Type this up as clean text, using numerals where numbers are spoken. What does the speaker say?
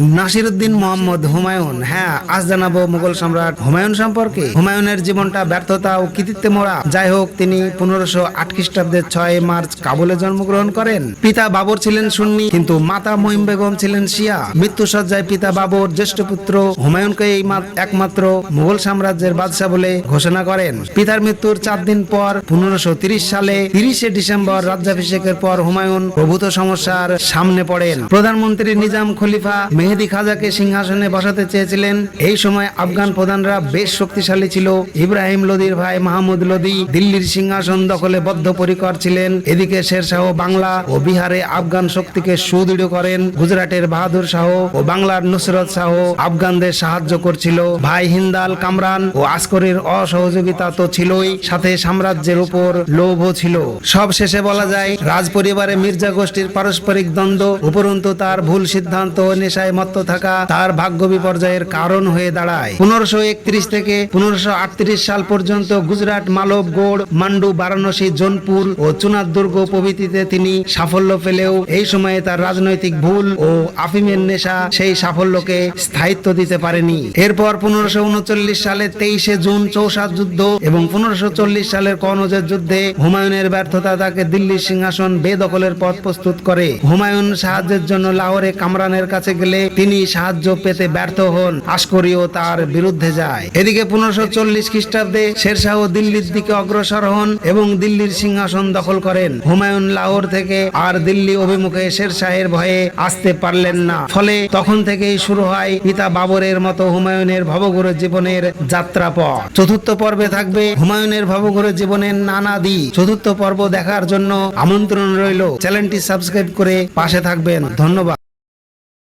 নাসিরউদ্দিন মোহাম্মদ হুমায়ুন। হ্যাঁ, আজ জানাবো মুঘল সম্রাট হুমায়ুন সম্পর্কে। হুমায়ুনের জীবনটা ব্যর্থতা ও কৃতিত্বে মোড়া। যাই হোক, তিনি 1508 খ্রিস্টাব্দের 6 মার্চ কাবুলে জন্মগ্রহণ করেন। পিতা বাবর ছিলেন সুন্নি, কিন্তু মাতা মহিম বেগম ছিলেন শিয়া। মৃত্যুসজ্জায় পিতা বাবর জ্যেষ্ঠ পুত্র হুমায়ুনকে একমাত্র মুঘল সাম্রাজ্যের বাদশাহ বলে ঘোষণা করেন। পিতার মৃত্যুর 4 দিন পর 1530 সালে 30শে ডিসেম্বর রাজ্যাভিষেকের পর হুমায়ুন প্রভূত সমস্যার সামনে পড়েন। প্রধানমন্ত্রী নিজাম খলিফা মেহেদি খাজাকে সিংহাসনে বসাতে চেয়েছিলেন। এই সময় আফগান প্রধানরা বেশ শক্তিশালী ছিল। ইব্রাহিম লোদির ভাই মাহমুদ লোদি দিল্লির সিংহাসন দখলে বদ্ধপরিকর ছিলেন। এদিকে শের শাহ বাংলা ও বিহারে আফগান শক্তিকে সুদৃঢ় করেন। গুজরাটের বাহাদুর শাহ ও বাংলার নুসরত শাহ আফগানদের সাহায্য করছিল। ভাই হিন্দাল কামরান ও আসকরের অসহযোগিতা তো ছিলই, সাথে সাম্রাজ্যের উপর লোভও ছিল। সব শেষে বলা যায়, রাজ পরিবারে মির্জা গোষ্ঠীর পারস্পরিক দ্বন্দ্ব, উপরন্তু তার ভুল সিদ্ধান্ত ও নেশায় মত্ত থাকা তার ভাগ্য বিপর্যয়ের কারণ হয়ে দাঁড়ায়। 1531 থেকে 1538 সাল পর্যন্ত গুজরাট, মালবগড়, মান্ডু, বারাণসী, জোনপুর ও চুনার দুর্গ প্রভৃতিতে তিনি সাফল্য পেলেও এই সময়ে তার রাজনৈতিক ভুল ও আফিমের নেশা সেই সাফল্যকে স্থায়িত্ব দিতে পারেনি। এরপর 1539 সালে 23শে জুন চৌসাদ যুদ্ধ এবং 1540 সালের কনৌজের যুদ্ধে হুমায়ুনের ব্যর্থতা তাকে দিল্লির সিংহাসন বেদখলের পথ প্রস্তুত করে। হুমায়ুন সাহায্যের জন্য লাহোরে কামরানের কাছে গেলে তিনি সাহায্য পেতে ব্যর্থ হন। আসকরিও তার বিরুদ্ধে যায়। এদিকে 1540 খ্রিস্টাব্দে শেরশাহ দিল্লির দিকে অগ্রসর হন এবং দিল্লির সিংহাসন দখল করেন। হুমায়ুন লাহোর থেকে আর দিল্লি অভিমুখে শেরশাহের ভয়ে আসতে পারলেন না। ফলে তখন থেকেই শুরু হয় পিতা বাবরের মতো হুমায়ুনের ভবঘুরে জীবনের যাত্রাপথ। চতুর্থ পর্বে থাকবে হুমায়ুনের ভবঘুরে জীবনের নানা দিক। চতুর্থ পর্ব দেখার জন্য আমন্ত্রণ রইল। চ্যানেলটি সাবস্ক্রাইব করে পাশে থাকবেন। ধন্যবাদ।